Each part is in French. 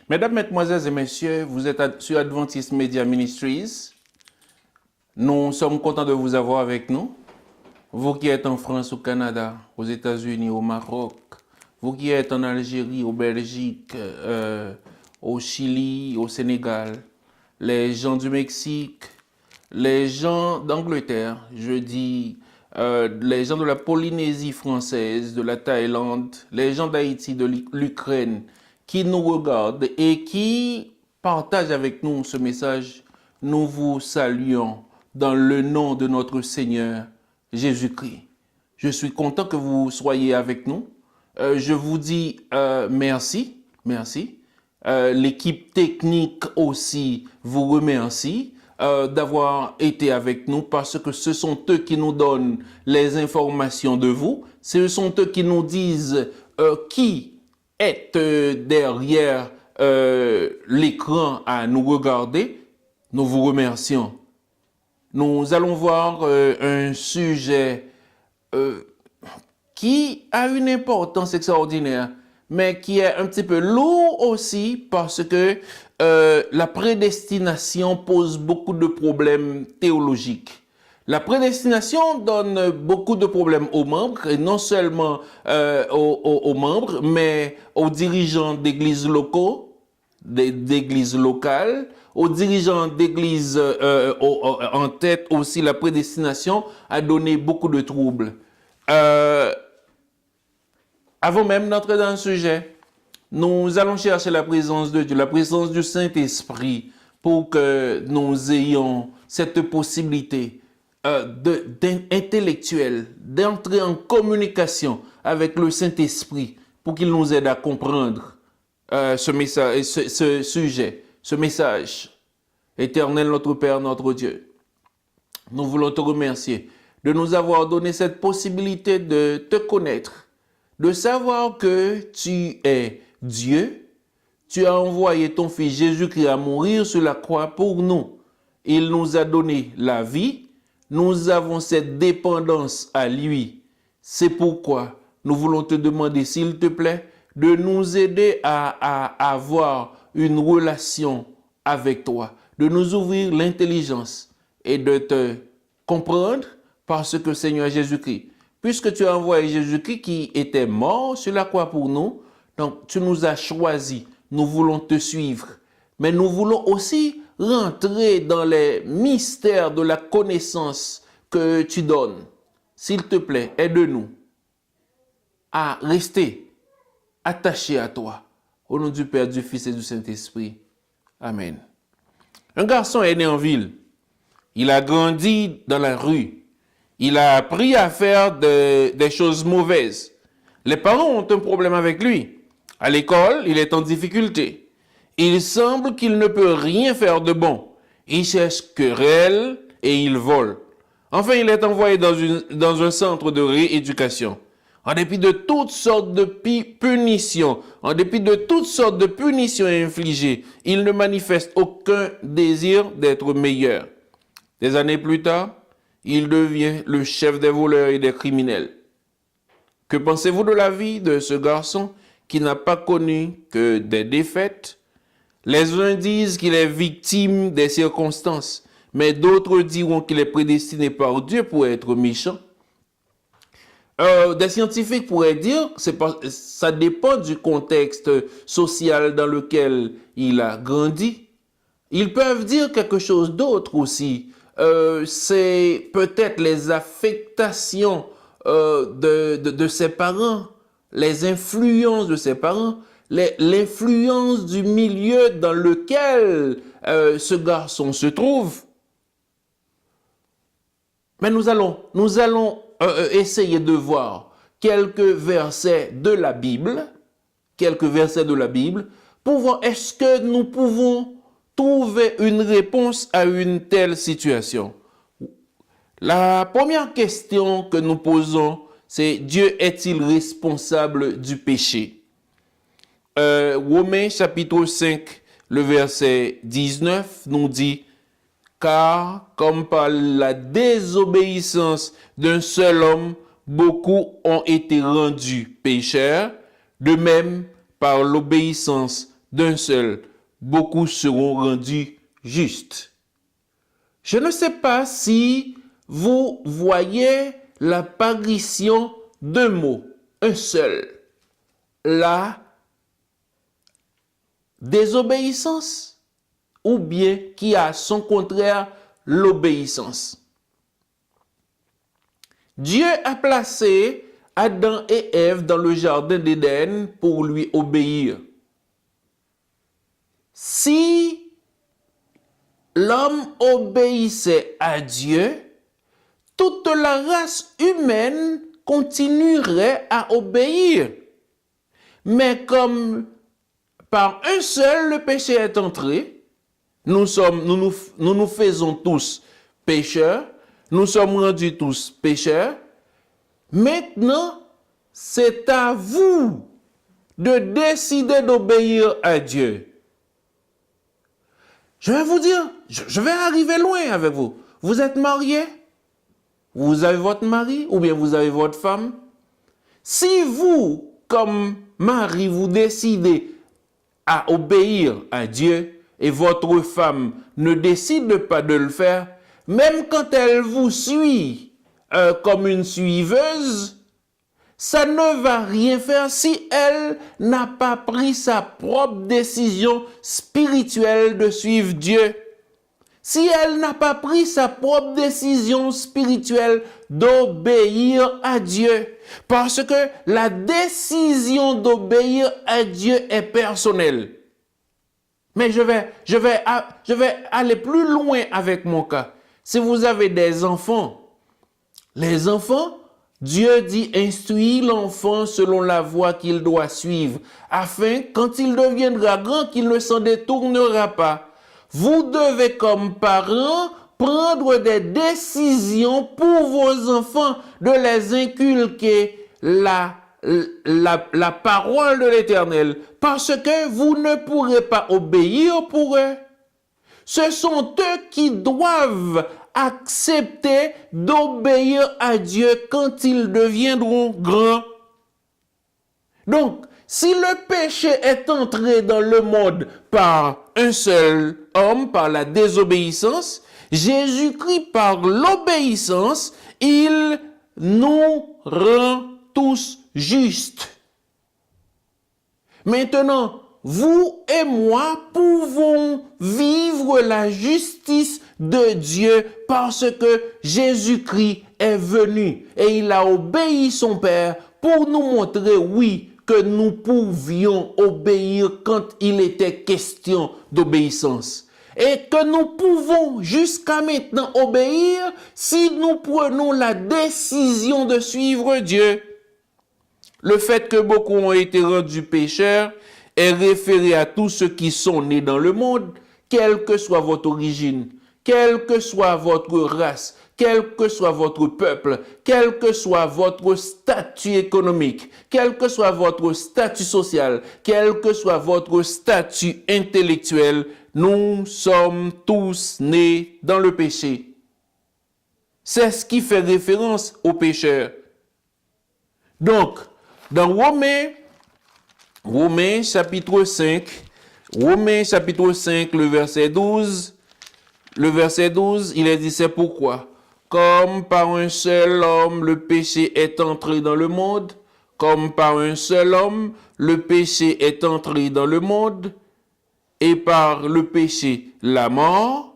Mesdames, Mesdemoiselles et Messieurs, vous êtes sur Adventist Media Ministries. Nous sommes contents de vous avoir avec nous. Vous qui êtes en France, au Canada, aux États-Unis, au Maroc, vous qui êtes en Algérie, au Belgique, au Chili, au Sénégal, les gens du Mexique, les gens d'Angleterre, je dis les gens de la Polynésie française, de la Thaïlande, les gens d'Haïti, de l'Ukraine, qui nous regardent et qui partagent avec nous ce message, nous vous saluons dans le nom de notre Seigneur Jésus-Christ. Je suis content que vous soyez avec nous. Je vous dis merci. L'équipe technique aussi vous remercie d'avoir été avec nous parce que ce sont eux qui nous donnent les informations de vous. Ce sont eux qui nous disent qui est derrière l'écran à nous regarder. Nous vous remercions. Nous allons voir un sujet qui a une importance extraordinaire, mais qui est un petit peu lourd aussi parce que la prédestination pose beaucoup de problèmes théologiques. La prédestination donne beaucoup de problèmes aux membres, et non seulement aux membres, mais aux dirigeants d'églises locaux, d'églises locales, aux dirigeants d'églises en tête aussi. La prédestination a donné beaucoup de troubles. Avant même d'entrer dans le sujet, nous allons chercher la présence de Dieu, la présence du Saint-Esprit, pour que nous ayons cette possibilité intellectuelle d'entrer en communication avec le Saint-Esprit pour qu'il nous aide à comprendre ce message, ce sujet, ce message. Éternel notre Père, notre Dieu, nous voulons te remercier de nous avoir donné cette possibilité de te connaître, de savoir que tu es Dieu. Tu as envoyé ton Fils Jésus-Christ à mourir sur la croix pour nous. Il nous a donné la vie. Nous avons cette dépendance à lui. C'est pourquoi nous voulons te demander, s'il te plaît, de nous aider à avoir une relation avec toi, de nous ouvrir l'intelligence et de te comprendre parce que Seigneur Jésus-Christ, puisque tu as envoyé Jésus-Christ qui était mort sur la croix pour nous, donc tu nous as choisis, nous voulons te suivre, mais nous voulons aussi rentrer dans les mystères de la connaissance que tu donnes. S'il te plaît, aide-nous à rester attachés à toi. Au nom du Père, du Fils et du Saint-Esprit. Amen. Un garçon est né en ville. Il a grandi dans la rue. Il a appris à faire des choses mauvaises. Les parents ont un problème avec lui. À l'école, il est en difficulté. Il semble qu'il ne peut rien faire de bon. Il cherche querelle et il vole. Enfin, il est envoyé dans un centre de rééducation. En dépit de toutes sortes de punitions, infligées, il ne manifeste aucun désir d'être meilleur. Des années plus tard, il devient le chef des voleurs et des criminels. Que pensez-vous de la vie de ce garçon qui n'a pas connu que des défaites? Les uns disent qu'il est victime des circonstances, mais d'autres diront qu'il est prédestiné par Dieu pour être méchant. Des scientifiques pourraient dire que ça dépend du contexte social dans lequel il a grandi. Ils peuvent dire quelque chose d'autre aussi. C'est peut-être les affectations de ses parents, les influences de ses parents, l'influence du milieu dans lequel ce garçon se trouve. Mais nous allons essayer de voir quelques versets de la Bible, pour voir est-ce que nous pouvons trouver une réponse à une telle situation. La première question que nous posons, c'est Dieu est-il responsable du péché? Romains chapitre 5, le verset 19 nous dit: car comme par la désobéissance d'un seul homme, beaucoup ont été rendus pécheurs, de même par l'obéissance d'un seul, beaucoup seront rendus justes. Je ne sais pas si vous voyez l'apparition d'un mot, un seul, la désobéissance, ou bien qui a son contraire, l'obéissance. Dieu a placé Adam et Ève dans le jardin d'Éden pour lui obéir. Si l'homme obéissait à Dieu, toute la race humaine continuerait à obéir. Mais comme par un seul le péché est entré, nous nous faisons tous pécheurs, nous sommes rendus tous pécheurs. Maintenant, c'est à vous de décider d'obéir à Dieu. Je vais vous dire, je vais arriver loin avec vous. Vous êtes mariés? Vous avez votre mari ou bien vous avez votre femme? Si vous, comme mari, vous décidez à obéir à Dieu et votre femme ne décide pas de le faire, même quand elle vous suit comme une suiveuse, ça ne va rien faire si elle n'a pas pris sa propre décision spirituelle de suivre Dieu. Si elle n'a pas pris sa propre décision spirituelle d'obéir à Dieu. Parce que la décision d'obéir à Dieu est personnelle. Mais je vais aller plus loin avec mon cas. Si vous avez des enfants, les enfants, Dieu dit instruis l'enfant selon la voie qu'il doit suivre, afin, quand il deviendra grand, qu'il ne s'en détournera pas. Vous devez, comme parents, prendre des décisions pour vos enfants, de les inculquer la parole de l'Éternel, parce que vous ne pourrez pas obéir pour eux. Ce sont eux qui doivent accepter d'obéir à Dieu quand ils deviendront grands. Donc, si le péché est entré dans le monde par un seul homme, par la désobéissance, Jésus-Christ, par l'obéissance, il nous rend tous justes. Maintenant, vous et moi pouvons vivre la justice de Dieu parce que Jésus-Christ est venu et il a obéi son Père pour nous montrer, oui, que nous pouvions obéir quand il était question d'obéissance. Et que nous pouvons jusqu'à maintenant obéir si nous prenons la décision de suivre Dieu. Le fait que beaucoup ont été rendus pécheurs est référé à tous ceux qui sont nés dans le monde, quelle que soit votre origine, quelle que soit votre race, quel que soit votre peuple, quel que soit votre statut économique, quel que soit votre statut social, quel que soit votre statut intellectuel, nous sommes tous nés dans le péché. C'est ce qui fait référence aux pécheurs. Donc, dans Romains chapitre 5, le verset 12, il est dit, c'est pourquoi, comme par un seul homme le péché est entré dans le monde, comme par un seul homme le péché est entré dans le monde, et par le péché la mort,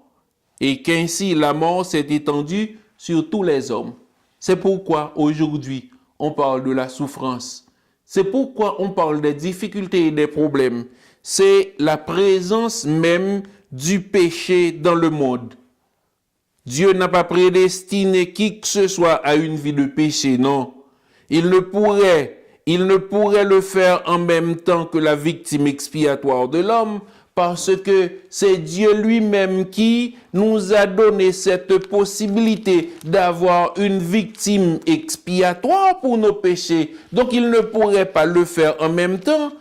et qu'ainsi la mort s'est étendue sur tous les hommes. C'est pourquoi aujourd'hui on parle de la souffrance. C'est pourquoi on parle des difficultés et des problèmes. C'est la présence même du péché dans le monde. Dieu n'a pas prédestiné qui que ce soit à une vie de péché, non. Il ne pourrait le faire en même temps que la victime expiatoire de l'homme, parce que c'est Dieu lui-même qui nous a donné cette possibilité d'avoir une victime expiatoire pour nos péchés. Donc il ne pourrait pas le faire en même temps.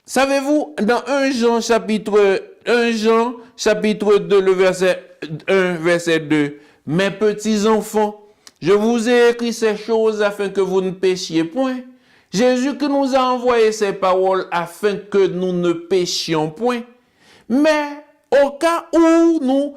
Savez-vous, dans 1 Jean chapitre 2, le verset 1, verset 2, « Mes petits enfants, je vous ai écrit ces choses afin que vous ne péchiez point. Jésus qui nous a envoyé ces paroles afin que nous ne péchions point. Mais au cas où nous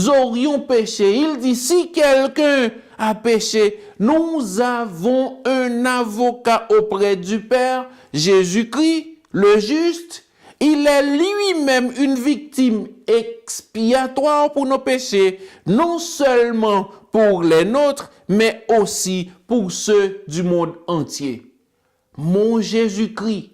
aurions péché, il dit, si quelqu'un a péché, nous avons un avocat auprès du Père, Jésus-Christ, le juste. Il est lui-même une victime expiatoire pour nos péchés, non seulement pour les nôtres, mais aussi pour ceux du monde entier. Mon Jésus-Christ,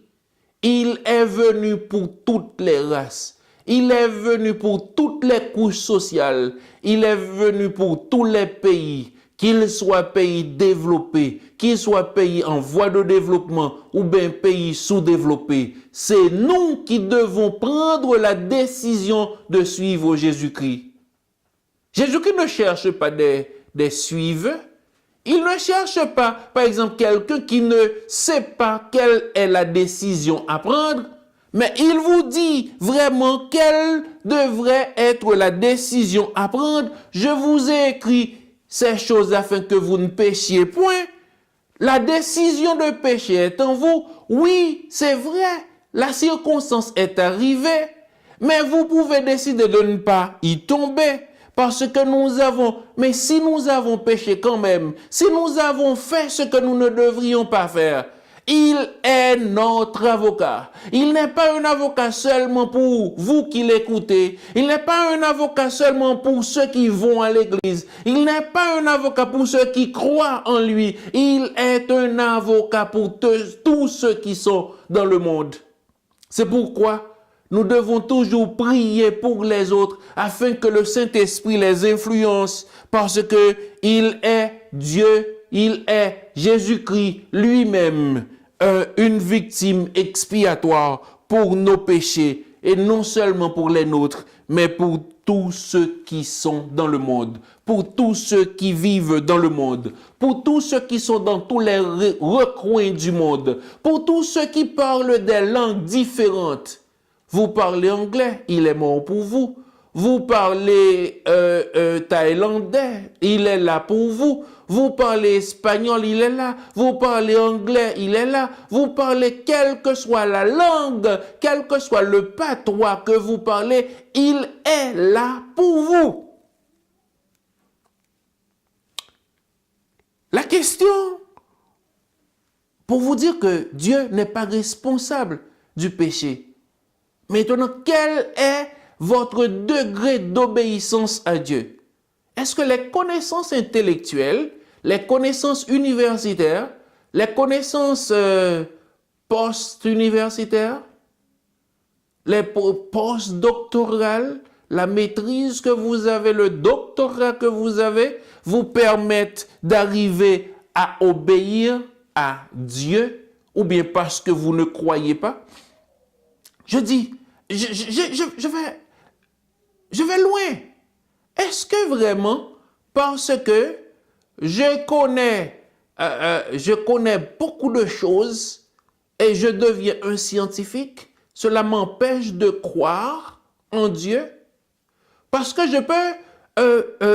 il est venu pour toutes les races. Il est venu pour toutes les couches sociales. Il est venu pour tous les pays, qu'ils soient pays développés, qu'ils soient pays en voie de développement ou bien pays sous-développés. C'est nous qui devons prendre la décision de suivre Jésus-Christ. Jésus-Christ ne cherche pas des suiveurs. Il ne cherche pas, par exemple, quelqu'un qui ne sait pas quelle est la décision à prendre. Mais il vous dit vraiment quelle devrait être la décision à prendre. Je vous ai écrit ces choses afin que vous ne péchiez point. La décision de pécher est en vous. Oui, c'est vrai, la circonstance est arrivée, mais vous pouvez décider de ne pas y tomber. Parce que mais si nous avons péché quand même, si nous avons fait ce que nous ne devrions pas faire, il est notre avocat. Il n'est pas un avocat seulement pour vous qui l'écoutez. Il n'est pas un avocat seulement pour ceux qui vont à l'église. Il n'est pas un avocat pour ceux qui croient en lui. Il est un avocat pour tous ceux qui sont dans le monde. C'est pourquoi nous devons toujours prier pour les autres afin que le Saint-Esprit les influence parce que il est Dieu, il est Jésus-Christ lui-même, une victime expiatoire pour nos péchés et non seulement pour les nôtres, mais pour tous ceux qui sont dans le monde, pour tous ceux qui vivent dans le monde, pour tous ceux qui sont dans tous les recoins du monde, pour tous ceux qui parlent des langues différentes. Vous parlez anglais, il est mort pour vous. Vous parlez thaïlandais, il est là pour vous. Vous parlez espagnol, il est là. Vous parlez anglais, il est là. Vous parlez quelle que soit la langue, quel que soit le patois que vous parlez, il est là pour vous. La question, pour vous dire que Dieu n'est pas responsable du péché. Maintenant, quel est votre degré d'obéissance à Dieu? Est-ce que les connaissances intellectuelles, les connaissances universitaires, les connaissances post-universitaires, les post-doctorales, la maîtrise que vous avez, le doctorat que vous avez, vous permettent d'arriver à obéir à Dieu, ou bien parce que vous ne croyez pas? Je dis, je vais loin. Est-ce que vraiment, parce que je connais beaucoup de choses et je deviens un scientifique, cela m'empêche de croire en Dieu? Parce que je peux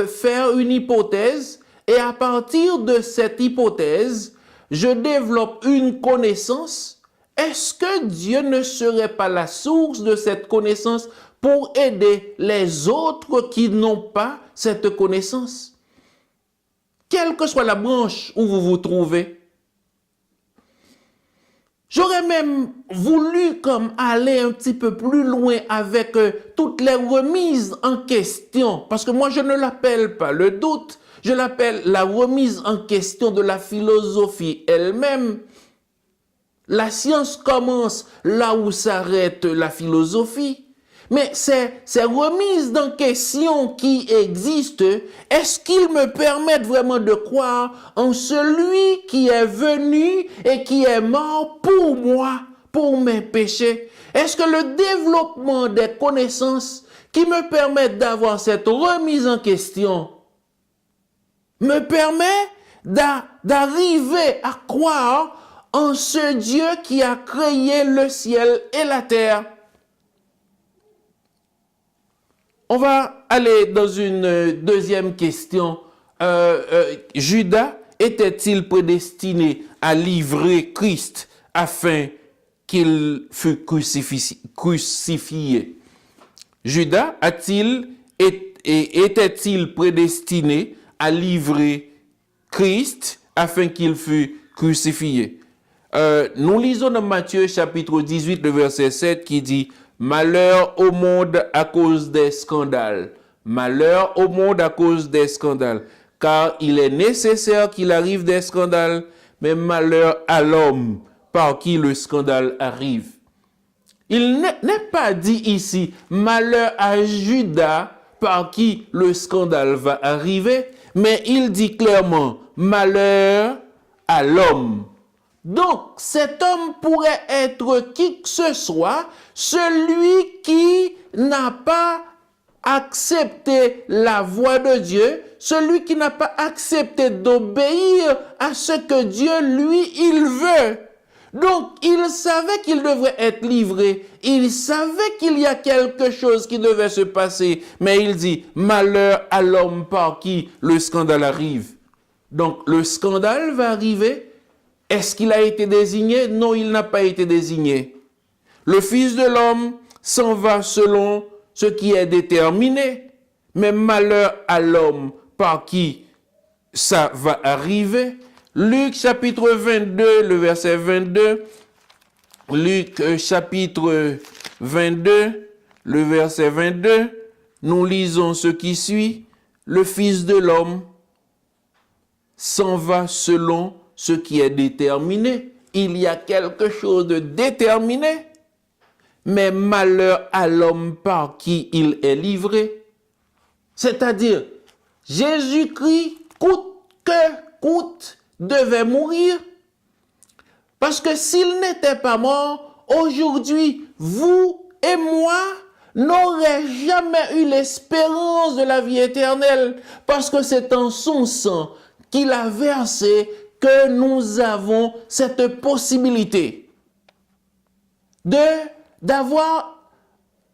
faire une hypothèse et à partir de cette hypothèse, je développe une connaissance. Est-ce que Dieu ne serait pas la source de cette connaissance pour aider les autres qui n'ont pas cette connaissance? Quelle que soit la branche où vous vous trouvez. J'aurais même voulu comme aller un petit peu plus loin avec toutes les remises en question, parce que moi je ne l'appelle pas le doute, je l'appelle la remise en question de la philosophie elle-même. La science commence là où s'arrête la philosophie. Mais ces remises en question qui existent, est-ce qu'ils me permettent vraiment de croire en celui qui est venu et qui est mort pour moi, pour mes péchés? Est-ce que le développement des connaissances qui me permettent d'avoir cette remise en question me permet d'arriver à croire en ce Dieu qui a créé le ciel et la terre? On va aller dans une deuxième question. Judas était-il prédestiné à livrer Christ afin qu'il fût crucifié. Judas était-il prédestiné à livrer Christ afin qu'il fût crucifié? Nous lisons dans Matthieu chapitre 18, le verset 7 qui dit « Malheur au monde à cause des scandales. Malheur au monde à cause des scandales. Car il est nécessaire qu'il arrive des scandales, mais malheur à l'homme par qui le scandale arrive. » Il n'est pas dit ici « Malheur à Judas par qui le scandale va arriver », mais il dit clairement « Malheur à l'homme ». Donc, cet homme pourrait être qui que ce soit, celui qui n'a pas accepté la voix de Dieu, celui qui n'a pas accepté d'obéir à ce que Dieu, lui, il veut. Donc, il savait qu'il devrait être livré, il savait qu'il y a quelque chose qui devait se passer, mais il dit, malheur à l'homme par qui le scandale arrive. Donc, le scandale va arriver. Est-ce qu'il a été désigné? Non, il n'a pas été désigné. Le Fils de l'homme s'en va selon ce qui est déterminé, mais malheur à l'homme par qui ça va arriver. Luc chapitre 22, le verset 22. Luc chapitre 22, le verset 22. Nous lisons ce qui suit. Le Fils de l'homme s'en va selon ce qui est déterminé. Il y a quelque chose de déterminé, mais malheur à l'homme par qui il est livré. C'est-à-dire, Jésus-Christ, coûte que coûte, devait mourir. Parce que s'il n'était pas mort, aujourd'hui, vous et moi n'aurions jamais eu l'espérance de la vie éternelle. Parce que c'est en son sang qu'il a versé que nous avons cette possibilité d'avoir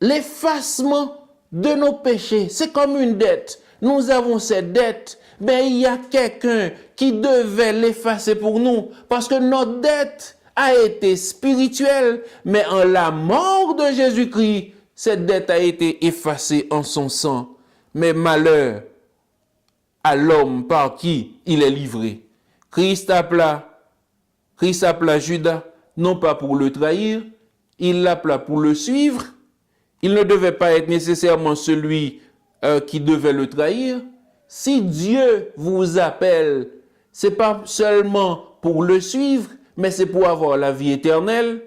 l'effacement de nos péchés. C'est comme une dette. Nous avons cette dette, mais il y a quelqu'un qui devait l'effacer pour nous, parce que notre dette a été spirituelle, mais en la mort de Jésus-Christ, cette dette a été effacée en son sang. Mais malheur à l'homme par qui il est livré. Christ appela Judas, non pas pour le trahir, il l'appela pour le suivre. Il ne devait pas être nécessairement celui qui devait le trahir. Si Dieu vous appelle, c'est pas seulement pour le suivre, mais c'est pour avoir la vie éternelle.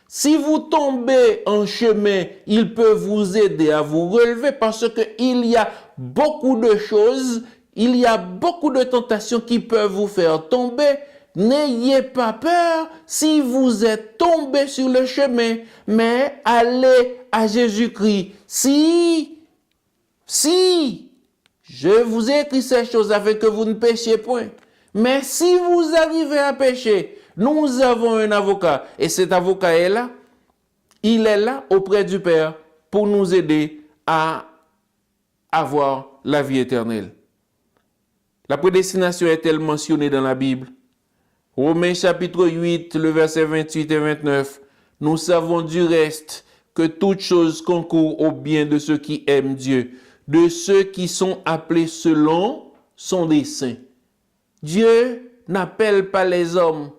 Si vous tombez en chemin, il peut vous aider à vous relever parce qu'il y a beaucoup de choses, il y a beaucoup de tentations qui peuvent vous faire tomber. N'ayez pas peur si vous êtes tombé sur le chemin, mais allez à Jésus-Christ. Si je vous ai écrit ces choses afin que vous ne péchiez point. Mais si vous arrivez à pécher, nous avons un avocat. Et cet avocat est là. Il est là auprès du Père pour nous aider à avoir la vie éternelle. La prédestination est-elle mentionnée dans la Bible? Romains chapitre 8, le verset 28 et 29. Nous savons du reste que toute chose concourt au bien de ceux qui aiment Dieu, de ceux qui sont appelés selon son dessein. Dieu n'appelle pas les hommes,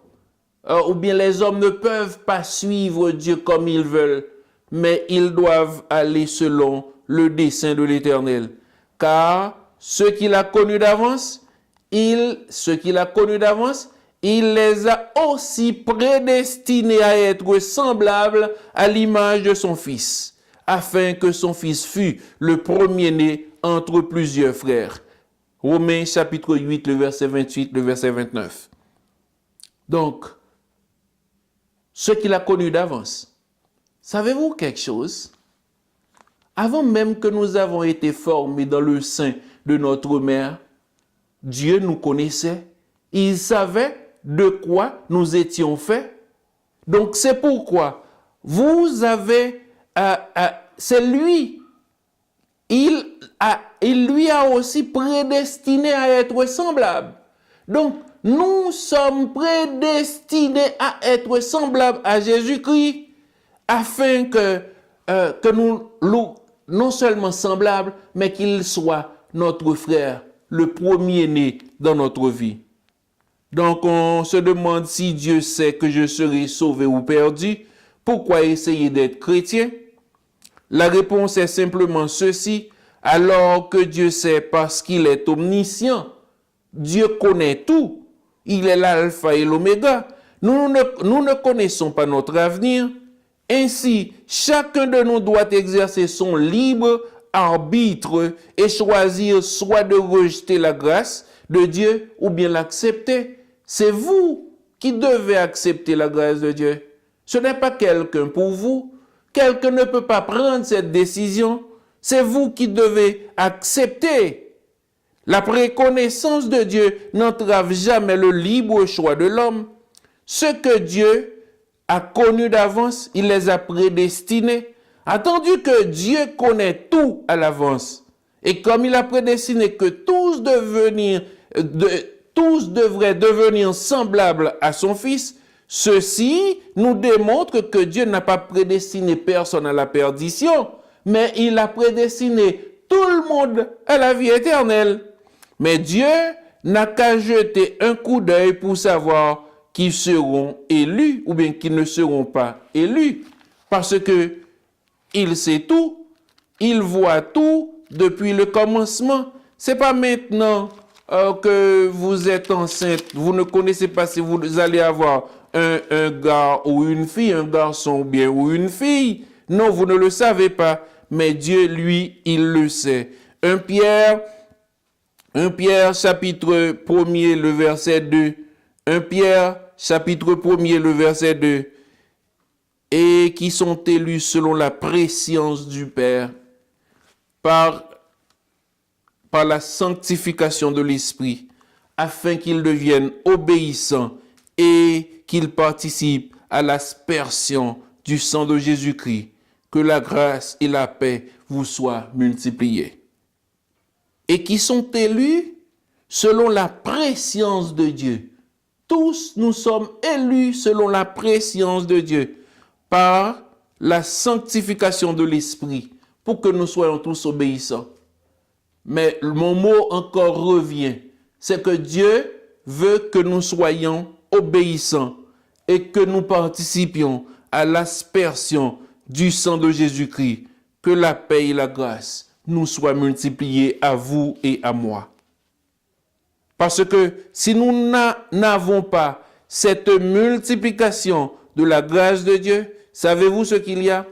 ou bien les hommes ne peuvent pas suivre Dieu comme ils veulent, mais ils doivent aller selon le dessein de l'Éternel. Car ceux qu'il a connus d'avance, il les a aussi prédestinés à être semblables à l'image de son Fils, afin que son Fils fût le premier-né entre plusieurs frères. Romains chapitre 8, le verset 28, le verset 29. Donc, ceux qu'il a connus d'avance. Savez-vous quelque chose? Avant même que nous avons été formés dans le sein de notre mère, Dieu nous connaissait. Il savait de quoi nous étions faits. Donc c'est pourquoi c'est lui. Il lui a aussi prédestiné à être semblable. Donc nous sommes prédestinés à être semblables à Jésus-Christ afin que nous non seulement semblables, mais qu'il soit notre frère, le premier-né dans notre vie. Donc on se demande si Dieu sait que je serai sauvé ou perdu, pourquoi essayer d'être chrétien? La réponse est simplement ceci, alors que Dieu sait parce qu'il est omniscient. Dieu connaît tout. Il est l'alpha et l'oméga. Nous ne connaissons pas notre avenir. Ainsi, chacun de nous doit exercer son libre arbitre et choisir soit de rejeter la grâce de Dieu ou bien l'accepter. C'est vous qui devez accepter la grâce de Dieu. Ce n'est pas quelqu'un pour vous. Quelqu'un ne peut pas prendre cette décision. C'est vous qui devez accepter. La préconnaissance de Dieu n'entrave jamais le libre choix de l'homme. Ce que Dieu a connu d'avance, il les a prédestinés. Attendu que Dieu connaît tout à l'avance. Et comme il a prédestiné que tous devraient devenir semblables à son Fils, ceci nous démontre que Dieu n'a pas prédestiné personne à la perdition, mais il a prédestiné tout le monde à la vie éternelle. Mais Dieu n'a qu'à jeter un coup d'œil pour savoir qui seront élus ou bien qui ne seront pas élus. Parce que il sait tout, il voit tout depuis le commencement. C'est pas maintenant que vous êtes enceinte, vous ne connaissez pas si vous allez avoir un gars ou une fille, un garçon ou bien ou une fille. Non, vous ne le savez pas, mais Dieu, lui, il le sait. 1 Pierre chapitre 1er, le verset 2. 1 Pierre chapitre 1er, le verset 2. Et qui sont élus selon la préscience du Père, par la sanctification de l'Esprit, afin qu'ils deviennent obéissants et qu'ils participent à l'aspersion du sang de Jésus-Christ. Que la grâce et la paix vous soient multipliées. Et qui sont élus selon la préscience de Dieu. Tous nous sommes élus selon la préscience de Dieu, par la sanctification de l'Esprit, pour que nous soyons tous obéissants. Mais mon mot encore revient, c'est que Dieu veut que nous soyons obéissants et que nous participions à l'aspersion du sang de Jésus-Christ. Que la paix et la grâce nous soient multipliées à vous et à moi. Parce que si nous n'avons pas cette multiplication de la grâce de Dieu, savez-vous ce qu'il y a?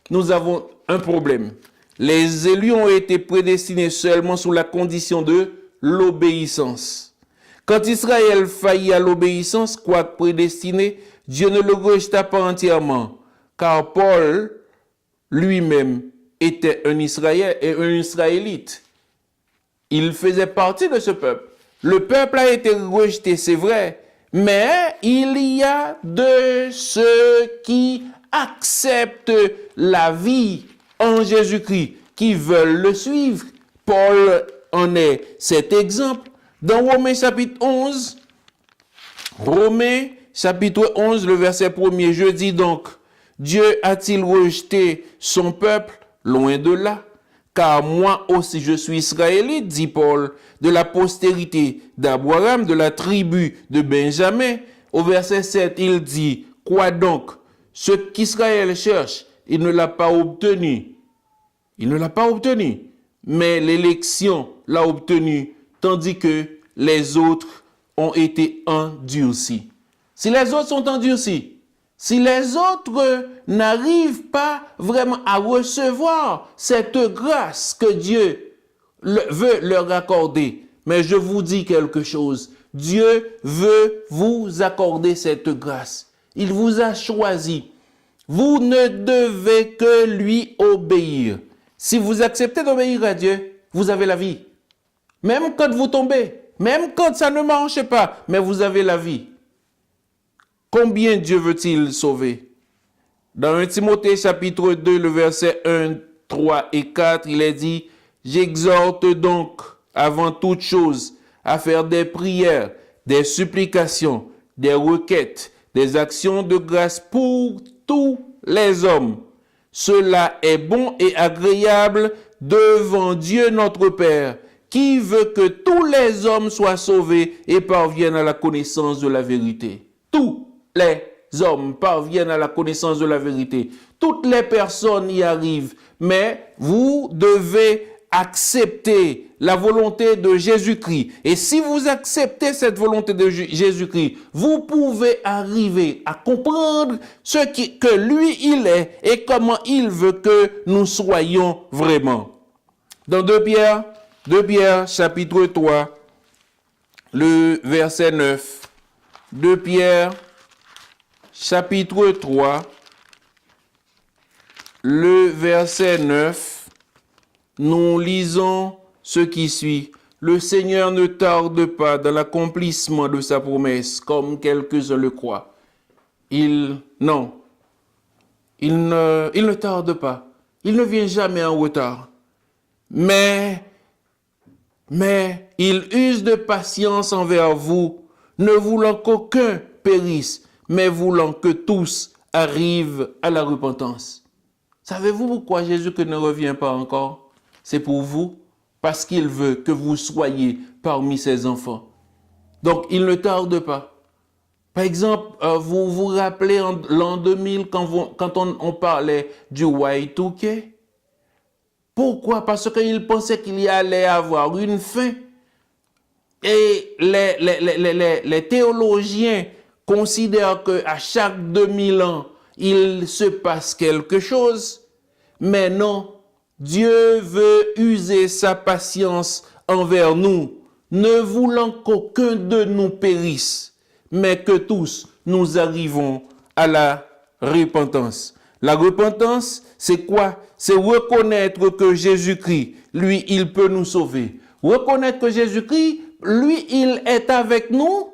Nous avons un problème. Les élus ont été prédestinés seulement sous la condition de l'obéissance. Quand Israël faillit à l'obéissance, quoique prédestiné, Dieu ne le rejeta pas entièrement, car Paul lui-même était un Israélite. Il faisait partie de ce peuple. Le peuple a été rejeté, c'est vrai, mais il y a de ceux qui acceptent la vie en Jésus-Christ, qui veulent le suivre. Paul en est cet exemple. Dans Romains chapitre 11, le verset 1er, je dis donc, Dieu a-t-il rejeté son peuple? Loin de là. Car moi aussi je suis israélite, dit Paul, de la postérité d'Abraham, de la tribu de Benjamin. Au verset 7, il dit, quoi donc? Ce qu'Israël cherche, il ne l'a pas obtenu. Il ne l'a pas obtenu. Mais l'élection l'a obtenu, tandis que les autres ont été endurcis. Si les autres sont endurcis, si les autres n'arrivent pas vraiment à recevoir cette grâce que Dieu veut leur accorder, mais je vous dis quelque chose, Dieu veut vous accorder cette grâce. Il vous a choisi. Vous ne devez que lui obéir. Si vous acceptez d'obéir à Dieu, vous avez la vie. Même quand vous tombez, même quand ça ne marche pas, mais vous avez la vie. Combien Dieu veut-il sauver? Dans 1 Timothée chapitre 2, le verset 1, 3 et 4, il est dit, « J'exhorte donc avant toute chose à faire des prières, des supplications, des requêtes, des actions de grâce pour tous les hommes. Cela est bon et agréable devant Dieu notre Père, qui veut que tous les hommes soient sauvés et parviennent à la connaissance de la vérité. Tous les hommes parviennent à la connaissance de la vérité. Toutes les personnes y arrivent, mais vous devez accepter la volonté de Jésus-Christ. Et si vous acceptez cette volonté de Jésus-Christ, vous pouvez arriver à comprendre que lui, il est et comment il veut que nous soyons vraiment. Dans 2 Pierre chapitre 3, le verset 9. 2 Pierre chapitre 3, le verset 9, nous lisons ce qui suit. Le Seigneur ne tarde pas dans l'accomplissement de sa promesse, comme quelques-uns le croient. Il ne tarde pas. Il ne vient jamais en retard. Mais il use de patience envers vous, ne voulant qu'aucun périsse, mais voulant que tous arrivent à la repentance. Savez-vous pourquoi Jésus ne revient pas encore? C'est pour vous, parce qu'il veut que vous soyez parmi ses enfants. Donc, il ne tarde pas. Par exemple, vous vous rappelez en l'an 2000 quand on parlait du Y2K? Pourquoi? Parce qu'il pensait qu'il y allait avoir une fin. Et les théologiens considèrent qu'à chaque 2000 ans, il se passe quelque chose. Mais non, Dieu veut user sa patience envers nous, ne voulant qu'aucun de nous périsse, mais que tous nous arrivons à la repentance. La repentance, c'est quoi? C'est reconnaître que Jésus-Christ, lui, il peut nous sauver. Reconnaître que Jésus-Christ, lui, il est avec nous.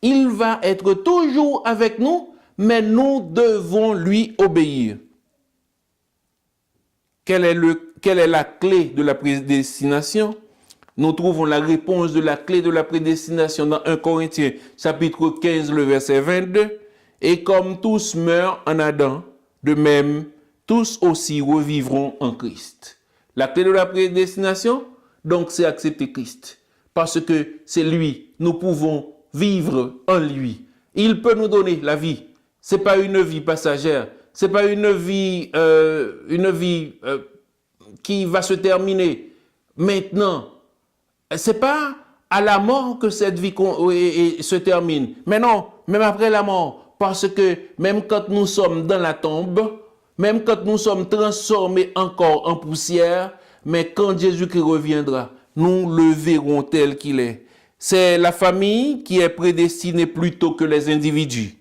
Il va être toujours avec nous, mais nous devons lui obéir. Quelle est la clé de la prédestination? Nous trouvons la réponse de la clé de la prédestination dans 1 Corinthiens, chapitre 15, le verset 22. Et comme tous meurent en Adam, de même, tous aussi revivront en Christ. La clé de la prédestination, donc, c'est accepter Christ. Parce que c'est lui, nous pouvons vivre en lui. Il peut nous donner la vie. Ce n'est pas une vie passagère. Ce n'est pas une vie qui va se terminer maintenant. Ce n'est pas à la mort que cette vie se termine. Mais non, même après la mort. Parce que même quand nous sommes dans la tombe, même quand nous sommes transformés encore en poussière, mais quand Jésus-Christ reviendra, nous le verrons tel qu'il est. C'est la famille qui est prédestinée plutôt que les individus.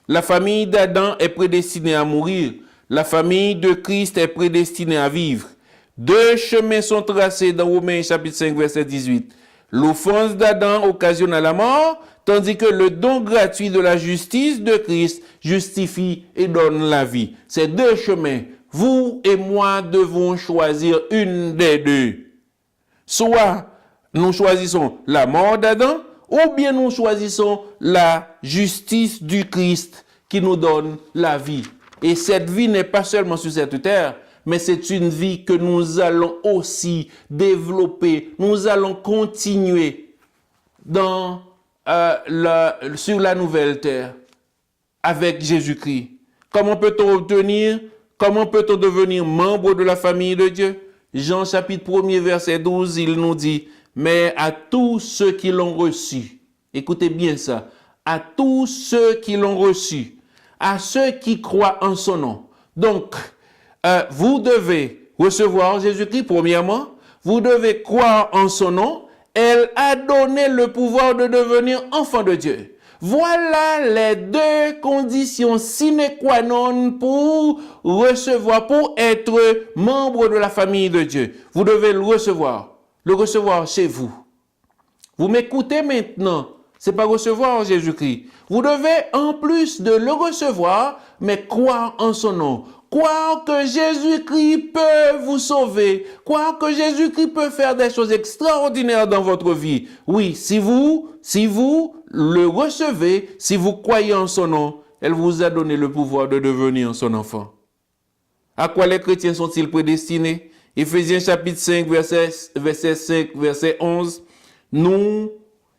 La famille d'Adam est prédestinée à mourir. La famille de Christ est prédestinée à vivre. 2 chemins sont tracés dans Romains chapitre 5, verset 18. L'offense d'Adam occasionna la mort, tandis que le don gratuit de la justice de Christ justifie et donne la vie. Ces 2 chemins, vous et moi devons choisir une des 2. Soit nous choisissons la mort d'Adam, ou bien nous choisissons la justice du Christ qui nous donne la vie. Et cette vie n'est pas seulement sur cette terre, mais c'est une vie que nous allons aussi développer. Nous allons continuer sur la nouvelle terre avec Jésus-Christ. Comment peut-on obtenir? Comment peut-on devenir membre de la famille de Dieu? Jean chapitre 1er verset 12, il nous dit, mais à tous ceux qui l'ont reçu, écoutez bien ça, à tous ceux qui l'ont reçu, à ceux qui croient en son nom. Donc, vous devez recevoir Jésus-Christ premièrement, vous devez croire en son nom, elle a donné le pouvoir de devenir enfant de Dieu. Voilà les 2 conditions sine qua non pour être membre de la famille de Dieu. Vous devez le recevoir chez vous. Vous m'écoutez maintenant, c'est pas recevoir Jésus-Christ. Vous devez, en plus de le recevoir, mais croire en son nom. croire que Jésus-Christ peut vous sauver, croire que Jésus-Christ peut faire des choses extraordinaires dans votre vie. Oui, si vous le recevez, si vous croyez en son nom, elle vous a donné le pouvoir de devenir son enfant. À quoi les chrétiens sont-ils prédestinés? Éphésiens chapitre 5, verset 5, verset 11. Nous,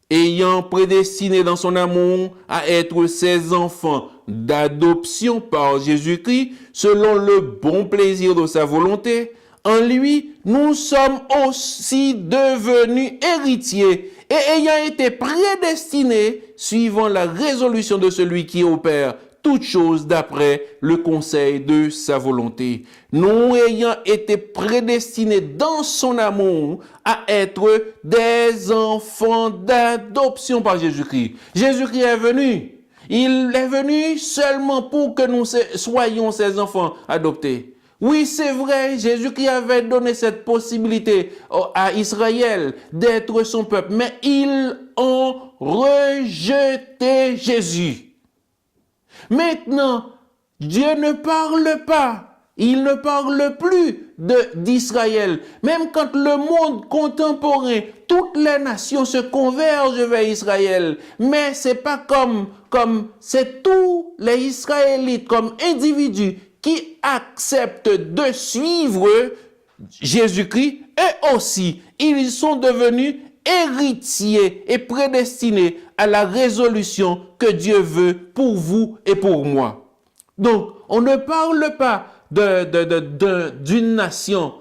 ayant prédestiné dans son amour à être ses enfants d'adoption par Jésus-Christ, selon le bon plaisir de sa volonté, en lui, nous sommes aussi devenus héritiers et ayant été prédestinés, suivant la résolution de celui qui opère toutes choses d'après le conseil de sa volonté. Nous ayant été prédestinés dans son amour à être des enfants d'adoption par Jésus-Christ. Jésus-Christ est venu. Il est venu seulement pour que nous soyons ses enfants adoptés. Oui, c'est vrai, Jésus-Christ avait donné cette possibilité à Israël d'être son peuple, mais ils ont rejeté Jésus. Maintenant, Dieu ne parle pas, il ne parle plus d'Israël. Même quand le monde contemporain, toutes les nations se convergent vers Israël, mais c'est pas comme c'est tous les Israélites comme individus qui acceptent de suivre Jésus-Christ, et aussi, ils sont devenus héritiers et prédestinés à la résolution que Dieu veut pour vous et pour moi. Donc, on ne parle pas d'une nation,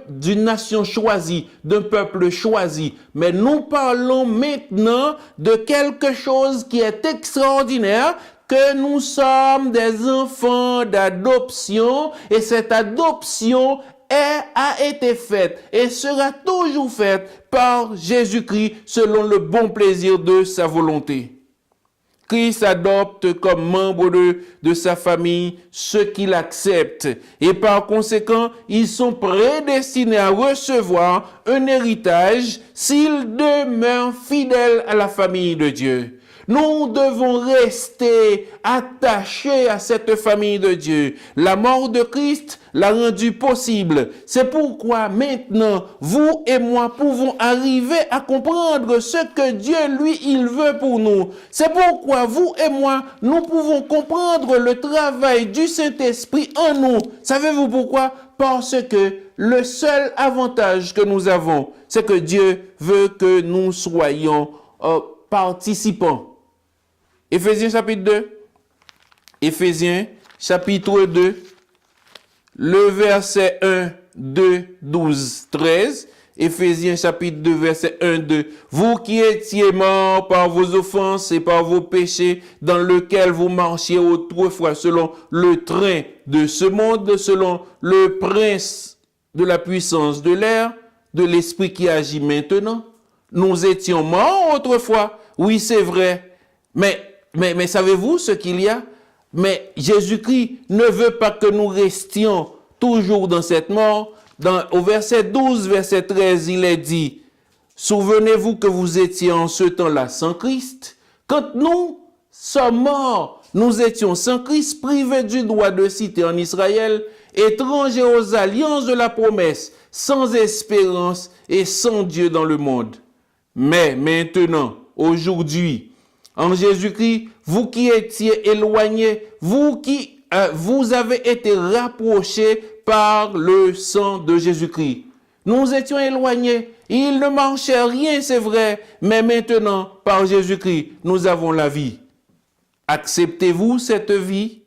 d'une nation choisie, d'un peuple choisi, mais nous parlons maintenant de quelque chose qui est extraordinaire, que nous sommes des enfants d'adoption, et cette adoption a été faite et sera toujours faite par Jésus-Christ selon le bon plaisir de sa volonté. Christ adopte comme membre de sa famille ceux qui l'acceptent, et par conséquent, ils sont prédestinés à recevoir un héritage s'ils demeurent fidèles à la famille de Dieu. Nous devons rester attachés à cette famille de Dieu. La mort de Christ l'a rendu possible. C'est pourquoi maintenant, vous et moi pouvons arriver à comprendre ce que Dieu, lui, il veut pour nous. C'est pourquoi vous et moi, nous pouvons comprendre le travail du Saint-Esprit en nous. Savez-vous pourquoi? Parce que le seul avantage que nous avons, c'est que Dieu veut que nous soyons participants. Éphésiens chapitre 2. Éphésiens chapitre 2. Le verset 1, 2, 12, 13. Éphésiens chapitre 2, verset 1, 2. Vous qui étiez morts par vos offenses et par vos péchés, dans lequel vous marchiez autrefois selon le train de ce monde, selon le prince de la puissance de l'air, de l'esprit qui agit maintenant. Nous étions morts autrefois. Oui, c'est vrai. Mais savez-vous ce qu'il y a? Mais Jésus-Christ ne veut pas que nous restions toujours dans cette mort. Au verset 12, verset 13, il est dit, « Souvenez-vous que vous étiez en ce temps-là sans Christ. Quand nous sommes morts, nous étions sans Christ, privés du droit de cité en Israël, étrangers aux alliances de la promesse, sans espérance et sans Dieu dans le monde. Mais maintenant, aujourd'hui, en Jésus-Christ, vous qui étiez éloignés, vous avez été rapprochés par le sang de Jésus-Christ. Nous étions éloignés, il ne manquait rien, c'est vrai, mais maintenant, par Jésus-Christ, nous avons la vie. Acceptez-vous cette vie?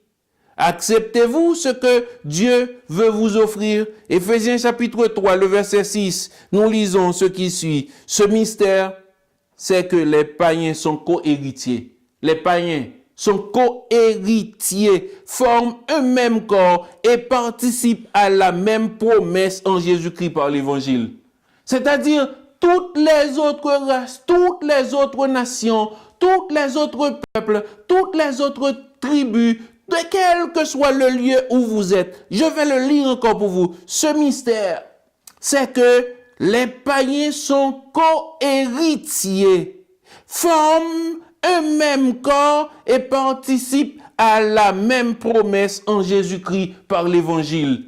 Acceptez-vous ce que Dieu veut vous offrir? Éphésiens chapitre 3, le verset 6, nous lisons ce qui suit. Ce mystère, c'est que les païens sont co-héritiers. Les païens sont co-héritiers, forment un même corps et participent à la même promesse en Jésus-Christ par l'Évangile. C'est-à-dire, toutes les autres races, toutes les autres nations, tous les autres peuples, toutes les autres tribus, de quel que soit le lieu où vous êtes, je vais le lire encore pour vous. Ce mystère, c'est que les païens sont co-héritiers, forment un même corps et participent à la même promesse en Jésus-Christ par l'évangile.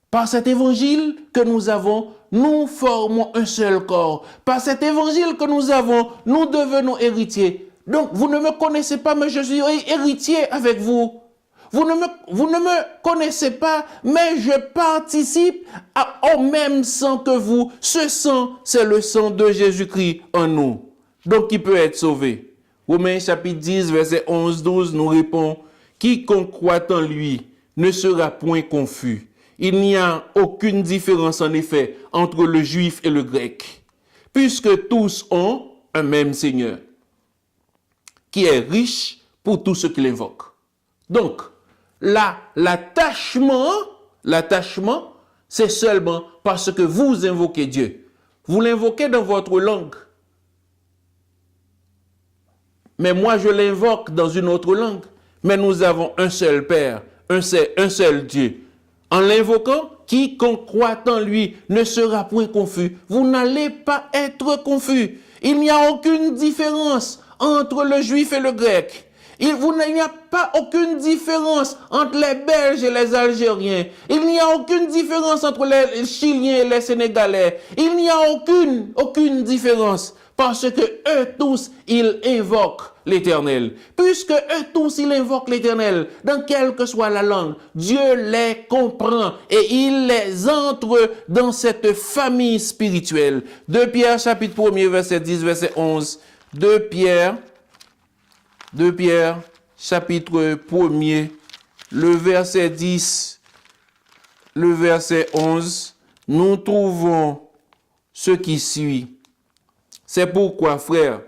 Par cet évangile que nous avons, nous formons un seul corps. Par cet évangile que nous avons, nous devenons héritiers. Donc, vous ne me connaissez pas, mais je suis héritier avec vous. Vous ne me connaissez pas, mais je participe au même sang que vous. Ce sang, c'est le sang de Jésus-Christ en nous. Donc, qui peut être sauvé? Romains chapitre 10, verset 11-12 nous répond, « Quiconque croit en lui ne sera point confus. Il n'y a aucune différence en effet entre le juif et le grec, puisque tous ont un même Seigneur, qui est riche pour tous ceux qui l'invoquent. » Donc, l'attachement, c'est seulement parce que vous invoquez Dieu. Vous l'invoquez dans votre langue. Mais moi, je l'invoque dans une autre langue. Mais nous avons un seul Père, un seul Dieu. En l'invoquant, quiconque croit en lui ne sera point confus. Vous n'allez pas être confus. Il n'y a aucune différence entre le juif et le grec. Il n'y a pas aucune différence entre les Belges et les Algériens. Il n'y a aucune différence entre les Chiliens et les Sénégalais. Il n'y a aucune différence. Parce que eux tous, ils invoquent l'Éternel. Puisque eux tous, ils invoquent l'Éternel, dans quelle que soit la langue, Dieu les comprend et il les entre dans cette famille spirituelle. 2 Pierre, chapitre 1er, verset 10, verset 11. 2 Pierre, chapitre 1er, le verset 10, le verset 11, nous trouvons ce qui suit. C'est pourquoi, frères,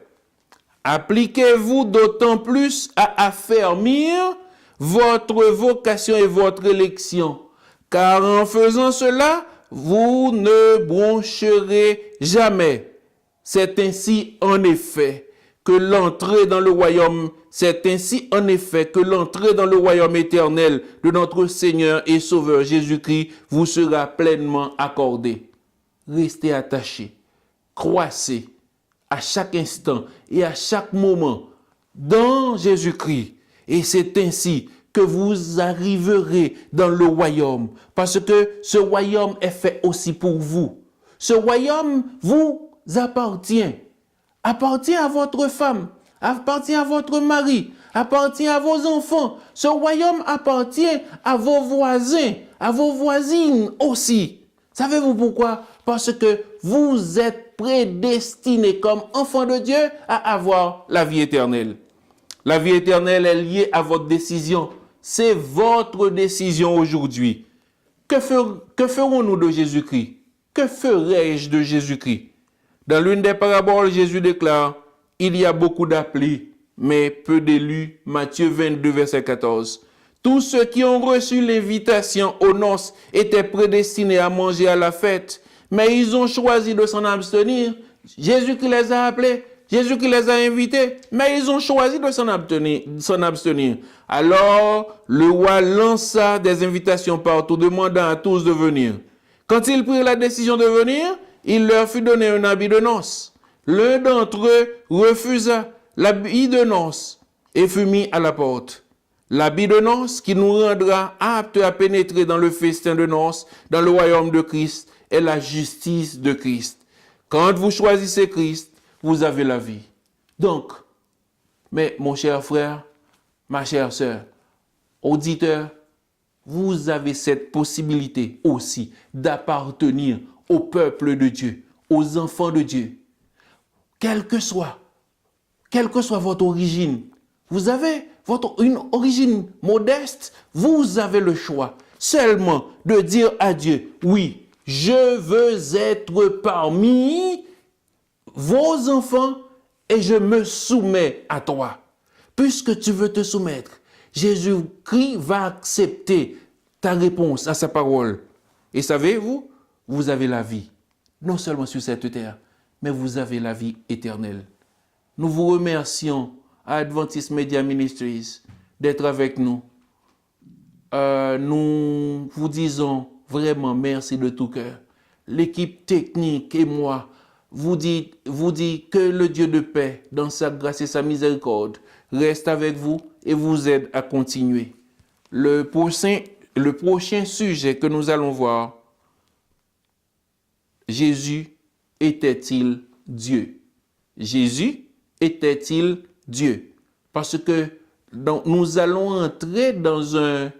appliquez-vous d'autant plus à affermir votre vocation et votre élection, car en faisant cela, vous ne broncherez jamais. C'est ainsi en effet que l'entrée dans le royaume, éternel de notre Seigneur et Sauveur Jésus-Christ vous sera pleinement accordée. Restez attachés, croissez à chaque instant et à chaque moment dans Jésus-Christ. Et c'est ainsi que vous arriverez dans le royaume. Parce que ce royaume est fait aussi pour vous. Ce royaume vous appartient. Appartient à votre femme, appartient à votre mari, appartient à vos enfants. Ce royaume appartient à vos voisins, à vos voisines aussi. Savez-vous pourquoi? Parce que vous êtes prédestinés comme enfants de Dieu à avoir la vie éternelle. La vie éternelle est liée à votre décision. C'est votre décision aujourd'hui. Que ferons-nous de Jésus-Christ? Que ferai-je de Jésus-Christ? Dans l'une des paraboles, Jésus déclare, « Il y a beaucoup d'appelés, mais peu d'élus. » Matthieu 22, verset 14. Tous ceux qui ont reçu l'invitation aux noces étaient prédestinés à manger à la fête, mais ils ont choisi de s'en abstenir. Jésus qui les a appelés, Jésus qui les a invités, mais ils ont choisi de s'en abstenir. Alors, le roi lança des invitations partout, demandant à tous de venir. Quand ils prirent la décision de venir, il leur fut donné un habit de noces. L'un d'entre eux refusa l'habit de noces et fut mis à la porte. L'habit de noces qui nous rendra aptes à pénétrer dans le festin de noces, dans le royaume de Christ, est la justice de Christ. Quand vous choisissez Christ, vous avez la vie. Donc, mais mon cher frère, ma chère sœur, auditeur, vous avez cette possibilité aussi d'appartenir au peuple de Dieu, aux enfants de Dieu. Quelle que soit votre origine, vous avez une origine modeste, vous avez le choix seulement de dire à Dieu, oui, je veux être parmi vos enfants et je me soumets à toi. Puisque tu veux te soumettre, Jésus-Christ va accepter ta réponse à sa parole. Et savez-vous, vous avez la vie, non seulement sur cette terre, mais vous avez la vie éternelle. Nous vous remercions à Adventist Media Ministries d'être avec nous. Nous vous disons vraiment merci de tout cœur. L'équipe technique et moi, vous dit que le Dieu de paix, dans sa grâce et sa miséricorde, reste avec vous et vous aide à continuer. Le prochain sujet que nous allons voir, Jésus était-il Dieu? Jésus était-il Dieu? Parce que nous allons entrer dans un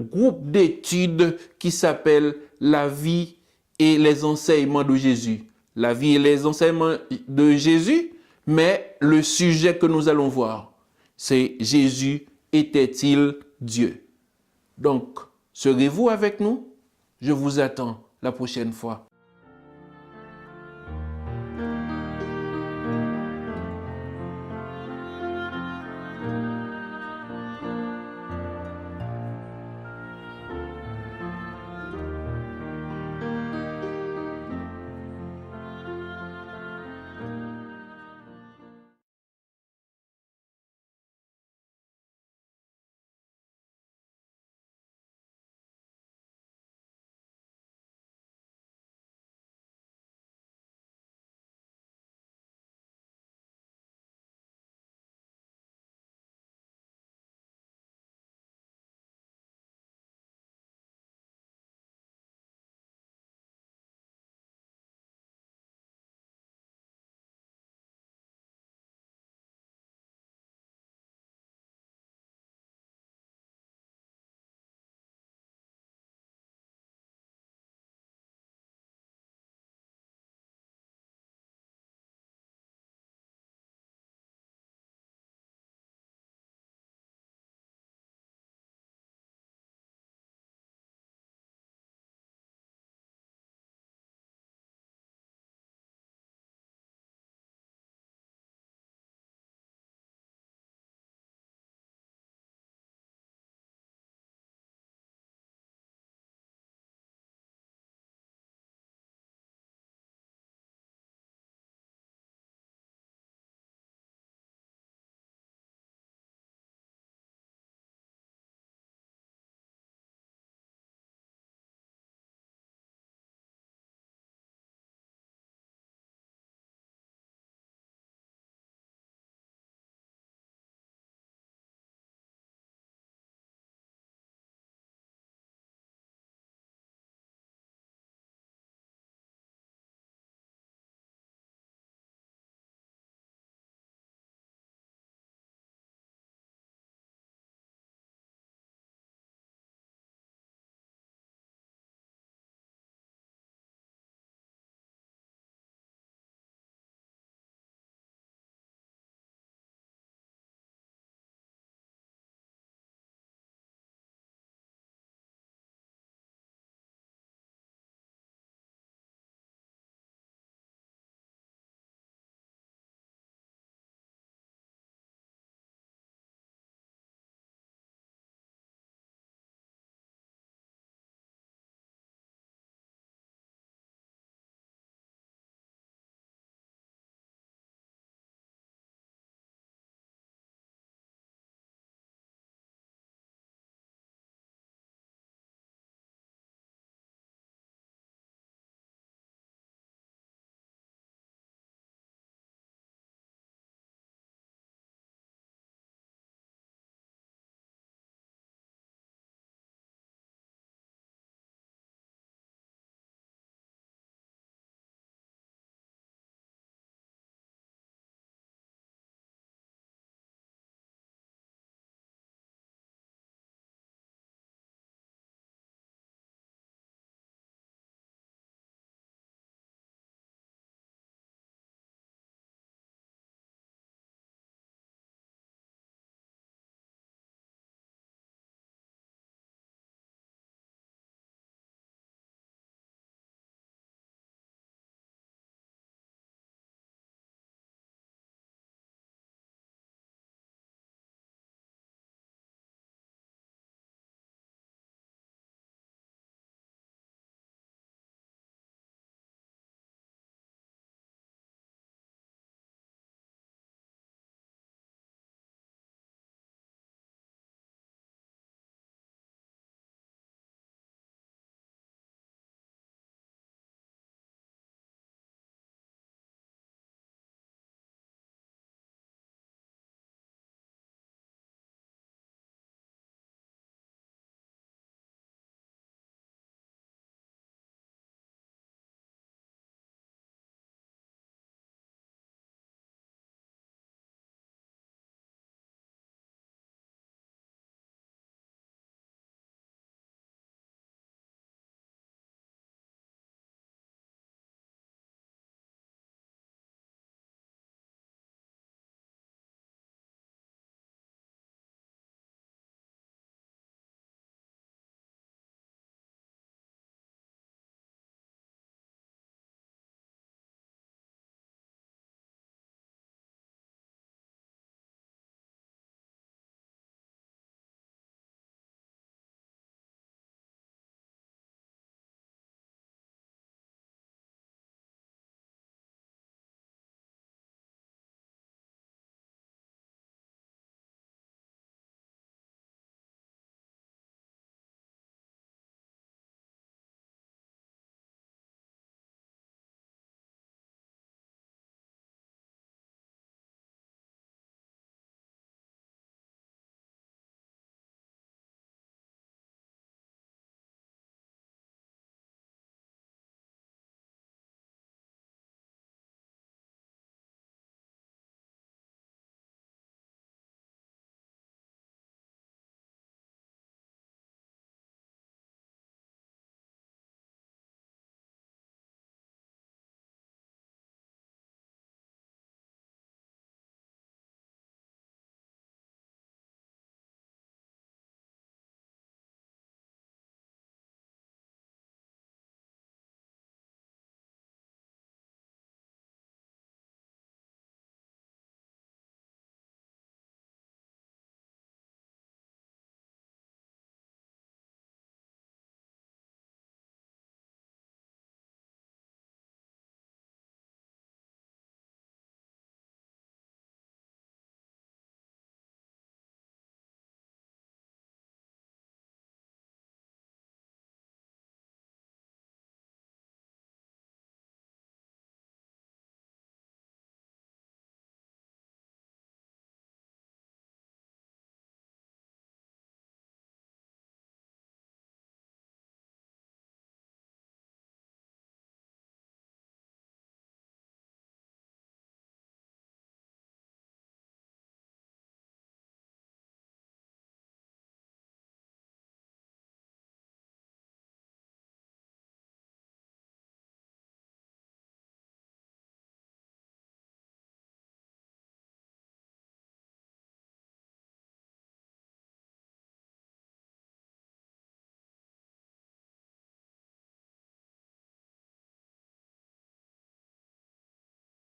groupe d'études qui s'appelle la vie et les enseignements de Jésus. La vie et les enseignements de Jésus, mais le sujet que nous allons voir, c'est Jésus était-il Dieu? Donc, serez-vous avec nous? Je vous attends la prochaine fois.